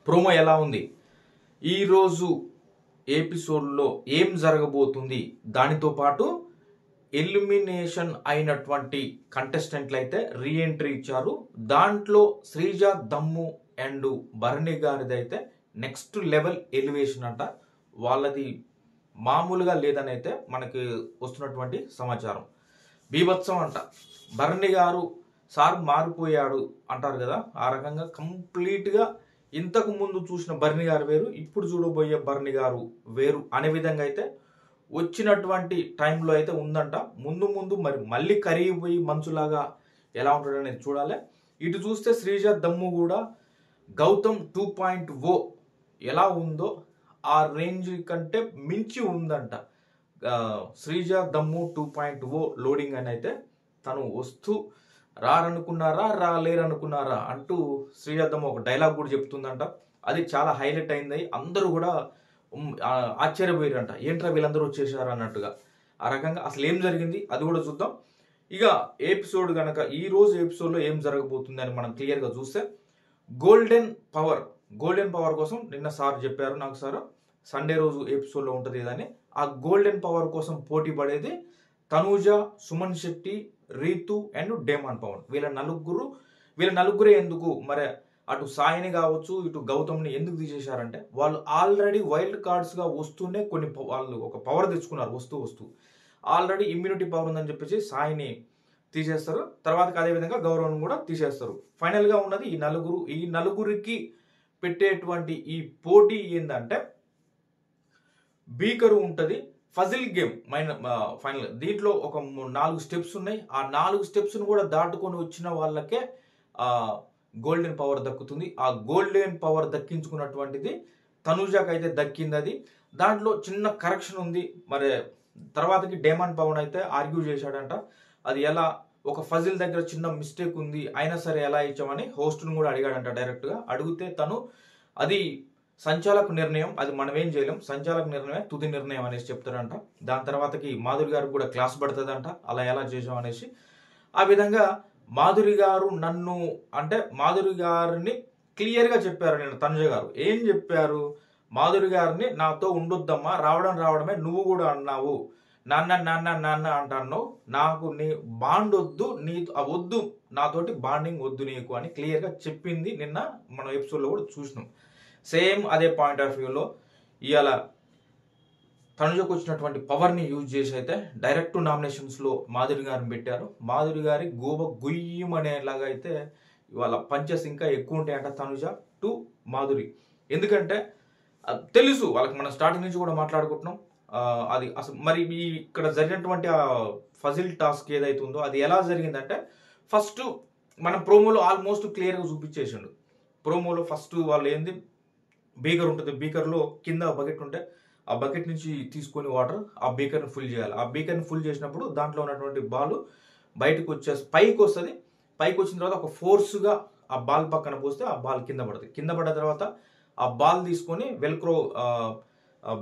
Promo ఎలా ఉంది, ఈరోజు ఎపిసోడ్లో ఏం జరగబోతుంది, దానితో పాటు ఎలిమినేషన్ అయినటువంటి కంటెస్టెంట్లు అయితే రీఎంట్రీ ఇచ్చారు. దాంట్లో శ్రీజ, దమ్ము అండ్ భరణి గారిది అయితే నెక్స్ట్ లెవెల్ ఎలివేషన్ అంట. వాళ్ళది మామూలుగా లేదని అయితే మనకి వస్తున్నటువంటి సమాచారం. బీభత్సం అంట. భరణి గారు సార్ మారిపోయాడు అంటారు కదా, ఆ రకంగా కంప్లీట్గా ఇంతకు ముందు చూసిన భరణి గారు వేరు, ఇప్పుడు చూడబోయే భరణి గారు వేరు అనే విధంగా అయితే వచ్చినటువంటి టైంలో అయితే ఉందంట. ముందు ముందు మరి మళ్ళీ కరిగిపోయి మంచులాగా ఎలా ఉంటాడు అనేది చూడాలి. ఇటు చూస్తే శ్రీజ, దమ్ము కూడా గౌతమ్ 2.0 ఎలా ఉందో ఆ రేంజ్ కంటే మించి ఉందంట. శ్రీజ, దమ్ము 2.0 లోడింగ్ అని అయితే తను వస్తూ రారనుకున్నారా రాలేరనుకున్నారా అంటూ శ్రీజ, దమ్ము ఒక డైలాగ్ కూడా చెప్తుందంట. అది చాలా హైలైట్ అయింది. అందరూ కూడా ఆశ్చర్యపోయారంట, ఏంట్రా వీళ్ళందరూ వచ్చేసారు అన్నట్టుగా. ఆ రకంగా అసలు ఏం జరిగింది అది కూడా చూద్దాం. ఇక ఎపిసోడ్ కనుక ఈ రోజు ఎపిసోడ్లో ఏం జరగబోతుంది అని మనం క్లియర్గా చూస్తే, గోల్డెన్ పవర్ కోసం నిన్న సార్ చెప్పారు నాకు, సార్ సండే రోజు ఎపిసోడ్లో ఉంటుంది ఇదని. ఆ గోల్డెన్ పవర్ కోసం పోటీ పడేది తనూజ, సుమన్ శెట్టి, రీతు అండ్ డేమాన్ పవన్. వీళ్ళ నలుగురే ఎందుకు మరి అటు సాయిని కావచ్చు ఇటు గౌతమ్ని ఎందుకు తీసేశారంటే, వాళ్ళు ఆల్రెడీ వైల్డ్ కార్డ్స్గా వస్తూనే వాళ్ళు ఒక పవర్ తెచ్చుకున్నారు. వస్తూ ఆల్రెడీ ఇమ్యూనిటీ పవర్ ఉందని చెప్పేసి సాయిని తీసేస్తారు. తర్వాత అదేవిధంగా గౌరవం కూడా తీసేస్తారు. ఫైనల్గా ఉన్నది ఈ నలుగురికి పెట్టేటువంటి ఈ పోటీ ఏంటంటే, బీకరు ఉంటుంది, ఫజిల్ గేమ్ ఫైనల్. దీంట్లో ఒక 4 స్టెప్స్ ఉన్నాయి. ఆ 4 స్టెప్స్ను కూడా దాటుకొని వచ్చిన వాళ్ళకే గోల్డెన్ పవర్ దక్కుతుంది. ఆ గోల్డెన్ పవర్ దక్కించుకున్నటువంటిది తనూజాకి అయితే దక్కింది. అది దాంట్లో చిన్న కరెక్షన్ ఉంది. మరి తర్వాతకి డేమాన్ పవన్ అయితే ఆర్గ్యూ చేశాడంట. అది ఎలా, ఒక ఫజిల్ దగ్గర చిన్న మిస్టేక్ ఉంది అయినా సరే ఎలా ఇచ్చామని హోస్ట్ను కూడా అడిగాడంట. డైరెక్ట్గా అడిగితే తను అది సంచాలక నిర్ణయం, అది మనం ఏం చేయలేం, సంచాలక నిర్ణయం తుది నిర్ణయం అనేసి చెప్తారంట. దాని తర్వాతకి మాధురి గారికి కూడా క్లాస్ పడుతుందంట, అలా ఎలా చేసాం అనేసి. ఆ విధంగా మాధురి గారిని క్లియర్గా చెప్పారు. నేను తనుజ గారు ఏం చెప్పారు, మాధురి గారిని నాతో ఉండొద్దమ్మా, రావడమే నువ్వు కూడా అన్నావు, నాన్న అంటాను, నాకు నీ బాండ్ వద్దు, వద్దు, నాతోటి బాండింగ్ వద్దు నీకు అని క్లియర్గా చెప్పింది. నిన్న మనం ఎపిసోడ్లో కూడా చూసినాం. సేమ్ అదే పాయింట్ ఆఫ్ వ్యూలో ఇవాళ తనుజకు వచ్చినటువంటి పవర్ని యూజ్ చేసి అయితే డైరెక్ట్ నామినేషన్స్లో మాధురి గారిని పెట్టారు. మాధురి గారి గుయ్యమనేలాగా అయితే ఇవాళ పంచెస్ ఇంకా ఎక్కువ ఉంటాయంట తనుజ టు మాధురి. ఎందుకంటే తెలుసు వాళ్ళకి, మనం స్టార్టింగ్ నుంచి కూడా మాట్లాడుకుంటున్నాం. అది అసలు మరి ఇక్కడ జరిగినటువంటి ఆ ఫజిల్ టాస్క్ ఏదైతే ఉందో అది ఎలా జరిగిందంటే, ఫస్ట్ మనం ప్రోమోలో ఆల్మోస్ట్ క్లియర్గా చూపించేసిండు. ప్రోమోలో ఫస్ట్ వాళ్ళు ఏంది, బీకర్ ఉంటుంది, బీకర్లో కింద బకెట్ ఉంటే ఆ బకెట్ నుంచి తీసుకొని వాటర్ ఆ బీకర్ని ఫుల్ చేయాలి. ఆ బీకర్ని ఫుల్ చేసినప్పుడు దాంట్లో ఉన్నటువంటి బాల్ బయటకు పైకి వస్తుంది. పైకి వచ్చిన తర్వాత ఒక ఫోర్స్గా ఆ బాల్ పక్కన పోస్తే ఆ బాల్ కింద పడుతుంది. కింద పడ్డ తర్వాత ఆ బాల్ తీసుకొని వెల్క్రో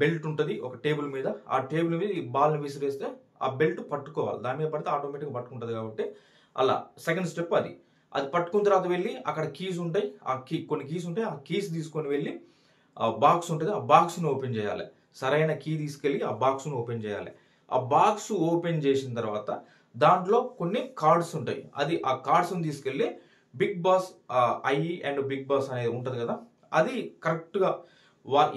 బెల్ట్ ఉంటుంది ఒక టేబుల్ మీద, ఆ టేబుల్ మీద ఈ బాల్ని విసిరేస్తే ఆ బెల్ట్ పట్టుకోవాలి. దాని మీద పడితే ఆటోమేటిక్గా పట్టుకుంటుంది. కాబట్టి అలా సెకండ్ స్టెప్ అది పట్టుకున్న తర్వాత వెళ్ళి అక్కడ కీస్ ఉంటాయి, కొన్ని కీస్ ఉంటాయి, ఆ కీస్ తీసుకొని వెళ్ళి బాక్స్ ఉంటుంది, ఆ బాక్స్ను ఓపెన్ చేయాలి. సరైన కీ తీసుకెళ్ళి ఆ బాక్స్ను ఓపెన్ చేయాలి. ఆ బాక్స్ ఓపెన్ చేసిన తర్వాత దాంట్లో కొన్ని కార్డ్స్ ఉంటాయి. ఆ కార్డ్స్ని తీసుకెళ్ళి Bigg Boss and Bigg Boss అనేది ఉంటుంది కదా, అది కరెక్ట్గా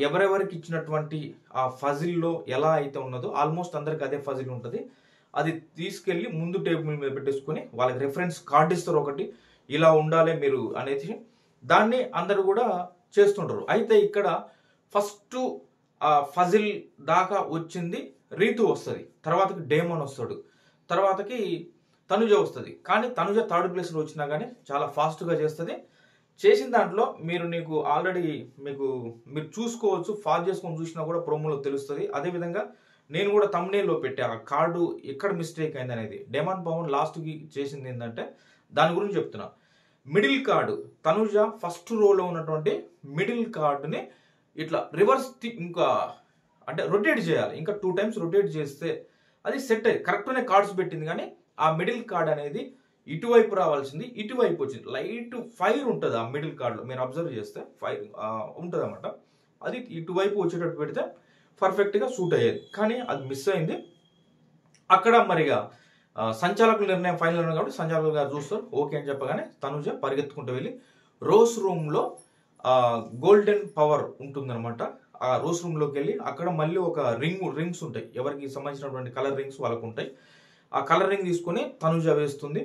ఎవరెవరికి ఇచ్చినటువంటి ఆ ఫజిల్లో ఎలా అయితే ఉన్నదో ఆల్మోస్ట్ అందరికి అదే ఫజిల్ ఉంటుంది. అది తీసుకెళ్ళి ముందు టేబుల్ మీద పెట్టేసుకొని వాళ్ళకి రెఫరెన్స్ కార్డు ఇస్తారు ఒకటి, ఇలా ఉండాలి మీరు అనేది. దాన్ని అందరూ కూడా చేస్తుంటారు. అయితే ఇక్కడ ఫస్ట్ ఫజిల్ దాకా వచ్చింది రీతు వస్తుంది, తర్వాతకి డేమన్ వస్తాడు, తర్వాతకి తనుజ వస్తుంది. కానీ తనుజ థర్డ్ ప్లేస్లో వచ్చినా కానీ చాలా ఫాస్ట్గా చేస్తుంది. చేసిన దాంట్లో నీకు ఆల్రెడీ మీరు చూసుకోవచ్చు, ఫాల్ చేసుకొని చూసినా కూడా ప్రోమోలో తెలుస్తుంది. అదేవిధంగా నేను కూడా తమ్నేల్లో పెట్టా ఆ కార్డు ఎక్కడ మిస్టేక్ అయింది అనేది. డేమాన్ పవన్ లాస్ట్కి చేసింది ఏంటంటే దాని గురించి చెప్తున్నా. మిడిల్ కార్డు తనుజ ఫస్ట్ రోలో ఉన్నటువంటి మిడిల్ కార్డుని ఇట్లా రివర్స్ ఇంకా అంటే రొటేట్ చేయాలి. ఇంకా 2 times రొటేట్ చేస్తే అది సెట్ అయ్యి కరెక్ట్గానే కార్డ్స్ పెట్టింది. కానీ ఆ మిడిల్ కార్డ్ అనేది ఇటువైపు రావాల్సింది ఇటువైపు వచ్చింది. లైట్ ఫైర్ ఉంటుంది ఆ మిడిల్ కార్డ్లో, మీరు అబ్జర్వ్ చేస్తే ఫైర్ ఉంటుంది అన్నమాట. అది ఇటువైపు వచ్చేటట్టు పెడితే పర్ఫెక్ట్గా సూట్ అయ్యేది, కానీ అది మిస్ అయింది. అక్కడ మరిగా సంచాలకుల నిర్ణయం ఫైనల్ ఉంది కాబట్టి సంచాలకులు గారు చూస్తారు, ఓకే అని చెప్పగానే తనుజ పరిగెత్తుకుంటూ వెళ్ళి రోజ్ రూమ్లో గోల్డెన్ పవర్ ఉంటుందన్నమాట. ఆ రోజ్ రూమ్లోకి వెళ్ళి అక్కడ మళ్ళీ ఒక రింగ్స్ ఉంటాయి, ఎవరికి సంబంధించినటువంటి కలర్ రింగ్స్ వాళ్ళకు ఉంటాయి. ఆ కలర్ రింగ్ తీసుకొని తనుజ వేస్తుంది.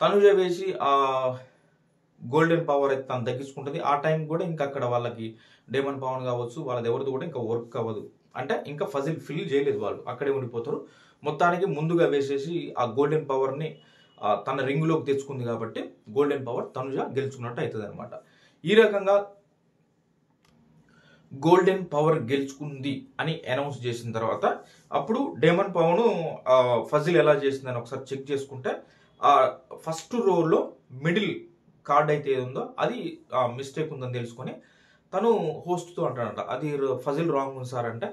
తనుజ వేసి ఆ గోల్డెన్ పవర్ అయితే తను తగ్గించుకుంటుంది. ఆ టైం కూడా ఇంకా అక్కడ వాళ్ళకి డేమన్ పవన్ కావచ్చు వాళ్ళది ఎవరిది కూడా ఇంకా వర్క్ అవ్వదు, అంటే ఇంకా ఫజిల్ ఫిల్ చేయలేదు, వాళ్ళు అక్కడే ఉండిపోతారు. మొత్తానికి ముందుగా వేసేసి ఆ గోల్డెన్ పవర్ని తన రింగులోకి తెచ్చుకుంది కాబట్టి గోల్డెన్ పవర్ తనుజ గెలుచుకున్నట్టు అవుతుంది అనమాట. ఈ రకంగా గోల్డెన్ పవర్ గెలుచుకుంది అని అనౌన్స్ చేసిన తర్వాత అప్పుడు డేమన్ పవన్ ఫజిల్ ఎలా చేసిందని ఒకసారి చెక్ చేసుకుంటే ఆ ఫస్ట్ రోలో మిడిల్ కార్డ్ అయితే ఏదో అది మిస్టేక్ ఉందని తెలుసుకొని తను హోస్ట్తో అంటాడంట, అది ఫజిల్ రాంగ్ ఉంది సార్ అంటే,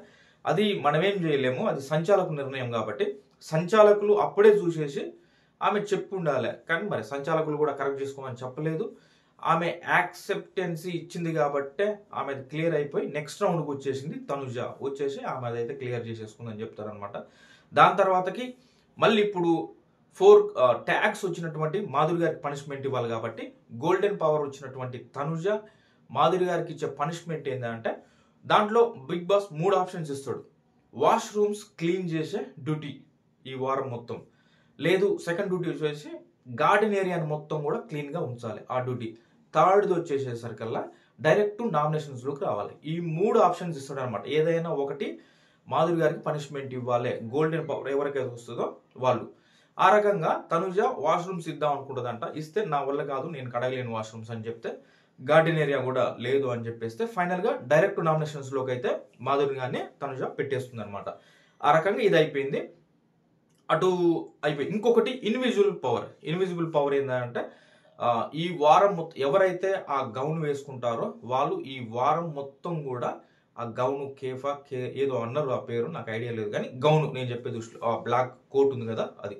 అది మనమేం చేయలేము, అది సంచాలకు నిర్ణయం కాబట్టి సంచాలకులు అప్పుడే చూసేసి ఆమె చెప్పు ఉండాలి, కానీ మరి సంచాలకులు కూడా కరెక్ట్ చేసుకోమని చెప్పలేదు. ఆమె యాక్సెప్టెన్సీ ఇచ్చింది కాబట్టే ఆమె క్లియర్ అయిపోయి నెక్స్ట్ రౌండ్కి వచ్చేసింది. తనుజ వచ్చేసి ఆమె అదైతే క్లియర్ చేసేసుకుందని చెప్తారనమాట. దాని తర్వాతకి మళ్ళీ ఇప్పుడు 4 ట్యాగ్స్ వచ్చినటువంటి మాధురి గారికి పనిష్మెంట్ ఇవ్వాలి కాబట్టి గోల్డెన్ పవర్ వచ్చినటువంటి తనుజ మాధురి గారికి ఇచ్చే పనిష్మెంట్ ఏంటంటే దాంట్లో బిగ్ బాస్ 3 ఆప్షన్స్ ఇస్తాడు. వాష్రూమ్స్ క్లీన్ చేసే డ్యూటీ ఈ వారం మొత్తం, లేదు సెకండ్ డ్యూటీ వచ్చేసి గార్డెన్ ఏరియాని మొత్తం కూడా క్లీన్గా ఉంచాలి ఆ డ్యూటీ, థర్డ్ది వచ్చేసేసరికల్లా డైరెక్ట్ నామినేషన్స్లోకి రావాలి. ఈ 3 ఆప్షన్స్ ఇస్తాడు అనమాట. ఏదైనా ఒకటి మాధురి గారికి పనిష్మెంట్ ఇవ్వాలి, గోల్డెన్ పవర్ ఎవరికైతే వస్తుందో వాళ్ళు. ఆ రకంగా తనుజ వాష్రూమ్స్ ఇద్దాం అనుకుంటుందంట, ఇస్తే నా వల్ల కాదు నేను కడగలేని వాష్రూమ్స్ అని చెప్తే, గార్డెన్ ఏరియా కూడా లేదు అని చెప్పేస్తే ఫైనల్గా డైరెక్ట్ నామినేషన్స్లోకి అయితే మాధురి గారిని తనుజ పెట్టేస్తుంది అనమాట. ఆ రకంగా ఇది అయిపోయింది, అటు అయిపోయింది. ఇంకొకటి ఇన్విజిబుల్ పవర్ ఏంటంటే ఈ వారం మొత్తం ఎవరైతే ఆ గౌన్ వేసుకుంటారో వాళ్ళు ఈ వారం మొత్తం కూడా ఆ గౌను ఏదో అన్నారు, ఆ పేరు నాకు ఐడియా లేదు, కానీ గౌను నేను చెప్పే దృష్టిలో ఆ బ్లాక్ కోట్ ఉంది కదా అది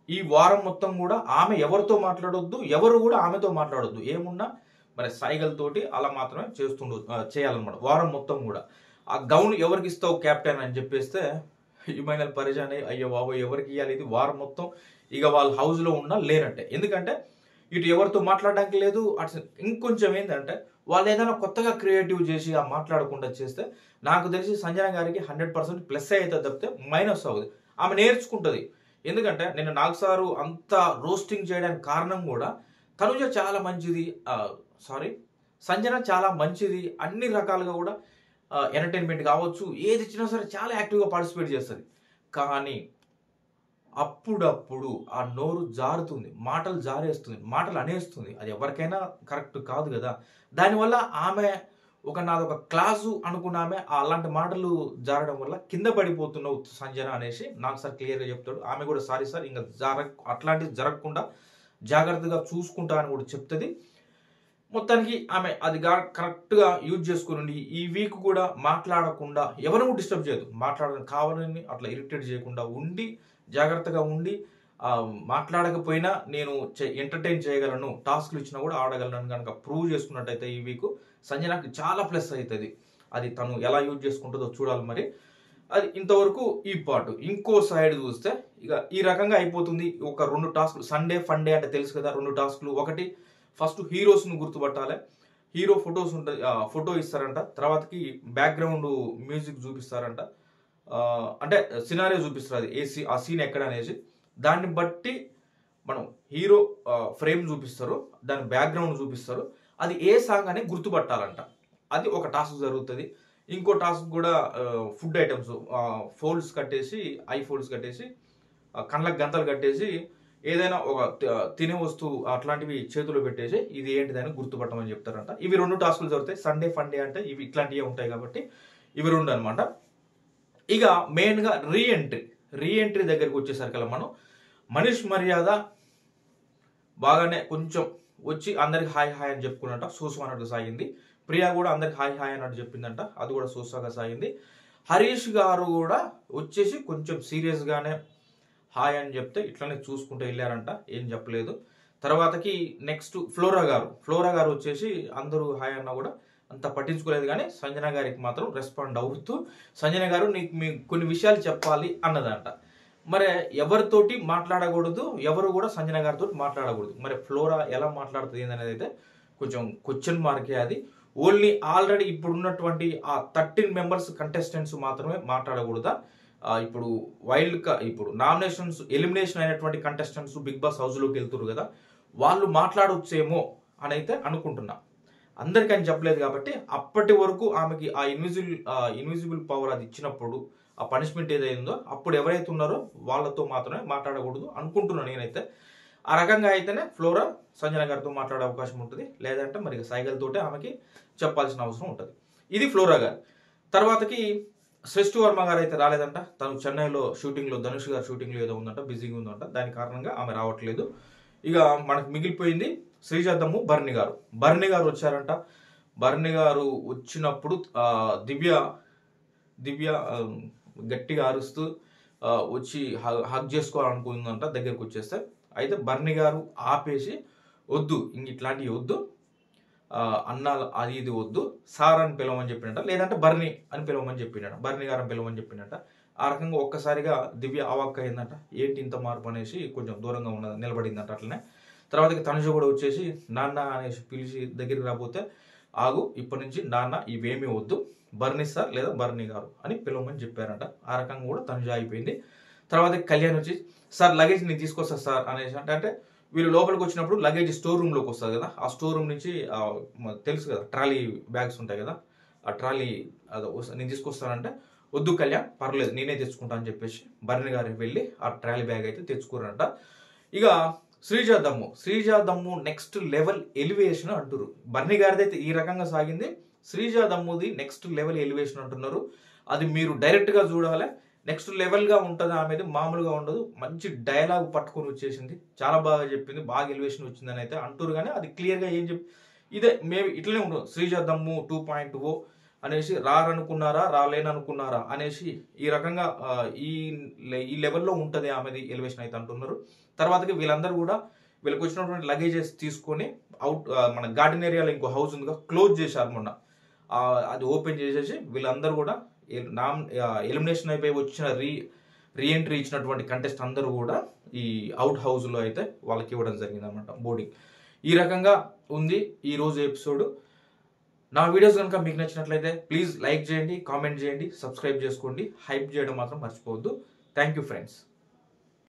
ఈ వారం మొత్తం కూడా ఆమె ఎవరితో మాట్లాడొద్దు, ఎవరు కూడా ఆమెతో మాట్లాడొద్దు, ఏమున్నా మరి సైగలతోటి అలా మాత్రమే చేయాలన్నమాట వారం మొత్తం కూడా. ఆ గౌన్ ఎవరికి ఇస్తావు కెప్టెన్ అని చెప్పేస్తే ఇమైనల్ పరిజానే అయ్యో బాబు ఎవరికి ఇవ్వాలి, ఇది వారం మొత్తం ఇక వాళ్ళ హౌస్లో ఉన్నా లేనట్టే. ఎందుకంటే ఇటు ఎవరితో మాట్లాడడానికి లేదు, అటు ఇంకొంచెం ఏంటంటే వాళ్ళు ఏదైనా కొత్తగా క్రియేటివ్ చేసి ఆ మాట్లాడకుండా చేస్తే నాకు తెలిసి సంజన గారికి 100% ప్లస్ అవుతుంది తప్పితే మైనస్ అవుతుంది. ఆమె నేర్చుకుంటుంది. ఎందుకంటే నేను నాగ్ సారు అంత రోస్టింగ్ చేయడానికి కారణం కూడా తనుజ చాలా మంచిది, సంజన చాలా మంచిది, అన్ని రకాలుగా కూడా ఎంటర్టైన్మెంట్ కావచ్చు ఏది ఇచ్చినా సరే చాలా యాక్టివ్గా పార్టిసిపేట్ చేస్తుంది. కానీ అప్పుడప్పుడు ఆ నోరు జారుతుంది, మాటలు జారేస్తుంది, మాటలు అనేస్తుంది, అది ఎవరికైనా కరెక్ట్ కాదు కదా. దానివల్ల ఆమె నాదొక క్లాసు అనుకున్న ఆమె అలాంటి మాటలు జారడం వల్ల కింద పడిపోతున్నావు సంజన అనేసి నాకు సార్ క్లియర్గా చెప్తాడు. ఆమె కూడా సారీ సార్ ఇంకా అట్లాంటివి జరగకుండా జాగ్రత్తగా చూసుకుంటా అని కూడా చెప్తుంది. మొత్తానికి ఆమె అది కరెక్ట్గా యూజ్ చేసుకుని ఈ వీక్ కూడా మాట్లాడకుండా ఎవరు డిస్టర్బ్ చేయదు, మాట్లాడడం కావాలని అట్లా ఇరిటేట్ చేయకుండా ఉండి జాగ్రత్తగా ఉండి మాట్లాడకపోయినా నేను ఎంటర్టైన్ చేయగలను, టాస్క్లు ఇచ్చినా కూడా ఆడగలను కనుక ప్రూవ్ చేసుకున్నట్టయితే ఈ వీక్ సంజనకి చాలా ప్లస్ అవుతుంది. అది తను ఎలా యూజ్ చేసుకుంటుందో చూడాలి. మరి అది ఇంతవరకు ఈ పార్ట్. ఇంకో సైడ్ చూస్తే ఇక ఈ రకంగా అయిపోతుంది. ఒక 2 టాస్క్లు సండే ఫండే అంటే తెలుసు కదా, 2 టాస్క్లు. ఒకటి ఫస్ట్ హీరోస్ను గుర్తుపట్టాలి, హీరో ఫొటోస్ ఉంటుంది, ఫోటో ఇస్తారంట, తర్వాతకి బ్యాక్గ్రౌండ్ మ్యూజిక్ చూపిస్తారంట, అంటే సినారియో చూపిస్తారు, అది ఆ సీన్ ఎక్కడ అనేసి దాన్ని బట్టి మనం హీరో ఫ్రేమ్ చూపిస్తారు, దాని బ్యాక్గ్రౌండ్ చూపిస్తారు, అది ఏ సాంగ్ అని గుర్తుపట్టాలంట. అది ఒక టాస్క్ జరుగుతుంది. ఇంకో టాస్క్ కూడా ఫుడ్ ఐటమ్స్ ఫోల్డ్స్ కట్టేసి ఐ ఫోల్డ్స్ కట్టేసి కళ్ళకు గంతలు కట్టేసి ఏదైనా ఒక తినే వస్తువు అట్లాంటివి చేతులు పెట్టేసి ఇది ఏంటిదని గుర్తుపట్టమని చెప్తారంట. ఇవి 2 టాస్కులు జరుగుతాయి. సండే ఫండే అంటే ఇవి ఇట్లాంటివి ఉంటాయి కాబట్టి ఇవి 2 అనమాట. ఇక మెయిన్గా రీఎంట్రీ దగ్గరికి వచ్చేసరికి మనం మనీష్ మర్యాద బాగానే కొంచెం వచ్చి అందరికి హాయ్ హాయ్ అని చెప్పుకున్నట్ట సోసు అన్నట్టు సాగింది. ప్రియా కూడా అందరికి హాయ్ హాయ్ అన్నట్టు చెప్పిందంట, అది కూడా సోసాగా సాగింది. హరీష్ గారు కూడా వచ్చేసి కొంచెం సీరియస్గానే హాయ్ అని చెప్తే ఇట్లనే చూసుకుంటూ వెళ్ళారంట, ఏం చెప్పలేదు. తర్వాతకి నెక్స్ట్ ఫ్లోరా గారు వచ్చేసి అందరూ హాయ్ అన్నా కూడా అంత పట్టించుకోలేదు, కానీ సంజన గారికి మాత్రం రెస్పాండ్ అవుతూ సంజన గారు నీకు మీ కొన్ని విషయాలు చెప్పాలి అన్నదంట. మరి ఎవరితోటి మాట్లాడకూడదు, ఎవరు కూడా సంజన గారితో మాట్లాడకూడదు. మరి ఫ్లోరా ఎలా మాట్లాడుతుంది అనేది అయితే కొంచెం క్వశ్చన్ మార్కే. అది ఓన్లీ ఆల్రెడీ ఇప్పుడు ఉన్నటువంటి ఆ 13 మెంబర్స్ కంటెస్టెంట్స్ మాత్రమే మాట్లాడకూడదా? ఇప్పుడు ఇప్పుడు నామినేషన్స్ ఎలిమినేషన్ అయినటువంటి కంటెస్టెంట్స్ బిగ్ బాస్ హౌస్లోకి వెళ్తున్నారు కదా, వాళ్ళు మాట్లాడొచ్చేమో అని అయితే అనుకుంటున్నా. అందరికీ అని చెప్పలేదు కాబట్టి అప్పటి వరకు ఆమెకి ఆ ఇన్విజిబుల్ పవర్ అది ఇచ్చినప్పుడు ఆ పనిష్మెంట్ ఏదైందో అప్పుడు ఎవరైతే ఉన్నారో వాళ్ళతో మాత్రమే మాట్లాడకూడదు అనుకుంటున్నాను నేనైతే. ఆ రకంగా అయితేనే ఫ్లోరా సంజన గారితో మాట్లాడే అవకాశం ఉంటుంది, లేదంటే మరి సైగలతోటే ఆమెకి చెప్పాల్సిన అవసరం ఉంటుంది. ఇది ఫ్లోరా గారు. తర్వాతకి శ్రేష్ఠ వర్మ గారు అయితే రాలేదంట. తను చెన్నైలో షూటింగ్లో, ధనుష్ గారు షూటింగ్లో ఏదో ఉందంట, బిజీగా ఉందంట. దాని కారణంగా ఆమె రావట్లేదు. ఇక మనకు మిగిలిపోయింది శ్రీజద్దము, భరణి గారు వచ్చారంట. భరణి గారు వచ్చినప్పుడు దివ్య గట్టిగా అరుస్తూ వచ్చి హగ్ చేసుకోవాలనుకుందంట దగ్గరకు వచ్చేస్తే. అయితే భరణి గారు ఆపేసి వద్దు, ఇంక ఇట్లాంటివి వద్దు, అన్న అది ఇది వద్దు, సార్ అని పిలవమని చెప్పినట్ట, లేదంటే భరణి అని పిలవమని చెప్పినట్ట, భరణి గారు అని పిలవమని చెప్పినట్ట. ఆ రకంగా ఒక్కసారిగా దివ్య అవాక్ అయిందంట. ఏంటి ఇంత మార్పు అనేసి కొంచెం దూరంగా నిలబడిందంట. అట్లనే తర్వాతకి తనుజ కూడా వచ్చేసి నాన్న అనేసి పిలిచి దగ్గరికి రాబోతే, ఆగు, ఇప్పటి నుంచి నాన్న ఇవేమీ వద్దు, భరణి సార్ లేదా భరణి గారు అని పిలవమని చెప్పారంట. ఆ రకంగా కూడా తనుజ అయిపోయింది. తర్వాత కళ్యాణ్ వచ్చి సార్ లగేజ్ నేను తీసుకొస్తా సార్ అనేసి అంటే వీళ్ళు లోపలికి వచ్చినప్పుడు లగేజ్ స్టోర్ రూమ్లోకి వస్తుంది కదా, ఆ స్టోర్ రూమ్ నుంచి తెలుసు కదా ట్రాలీ బ్యాగ్స్ ఉంటాయి కదా, ఆ ట్రాలీ నేను తీసుకొస్తానంటే వద్దు కళ్యాణ్ పర్లేదు నేనే తెచ్చుకుంటా అని చెప్పేసి భరణి గారికి వెళ్ళి ఆ ట్రాలీ బ్యాగ్ అయితే తెచ్చుకోరంట. ఇక శ్రీజాదమ్ము నెక్స్ట్ లెవెల్ ఎలివేషన్ అంటున్నారు. భరణి గారిది అయితే ఈ రకంగా సాగింది, శ్రీజాదమ్ముది నెక్స్ట్ లెవెల్ ఎలివేషన్ అంటున్నారు. అది మీరు డైరెక్ట్గా చూడాలి. నెక్స్ట్ లెవెల్గా ఉంటుంది ఆమెది, మామూలుగా ఉండదు. మంచి డైలాగ్ పట్టుకొని వచ్చేసింది, చాలా బాగా చెప్పింది, బాగా ఎలివేషన్ వచ్చిందని అయితే అంటారు. కానీ అది క్లియర్గా ఏం ఇదే మేబీ ఇట్లనే ఉంటుంది. శ్రీజాదమ్ము 2.0 అనేసి రారనుకున్నారా రాలేననుకున్నారా అనేసి ఈ రకంగా ఈ లెవెల్లో ఉంటుంది ఆమెది ఎలివేషన్ అయితే అంటున్నారు. తర్వాతకి వీళ్ళందరూ కూడా వీళ్ళకి వచ్చినటువంటి లగేజెస్ తీసుకొని మన గార్డెన్ ఏరియాలో ఇంకో హౌస్ ఉందిగా, క్లోజ్ చేశారు మొన్న. అది ఓపెన్ చేసేసి వీళ్ళందరూ కూడా ఎలిమినేషన్ అయిపోయి వచ్చిన రీఎంట్రీ ఇచ్చినటువంటి కంటెస్ట్ అందరూ కూడా ఈ అవుట్ హౌస్లో అయితే వాళ్ళకి ఇవ్వడం జరిగింది అనమాట, బోర్డింగ్. ఈ రకంగా ఉంది ఈరోజు ఎపిసోడ్. నా వీడియోస్ కనుక మీకు నచ్చినట్లయితే ప్లీజ్ లైక్ చేయండి, కామెంట్ చేయండి, సబ్స్క్రైబ్ చేసుకోండి, హైప్ చేయడం మాత్రం మర్చిపోవద్దు. Thank you friends.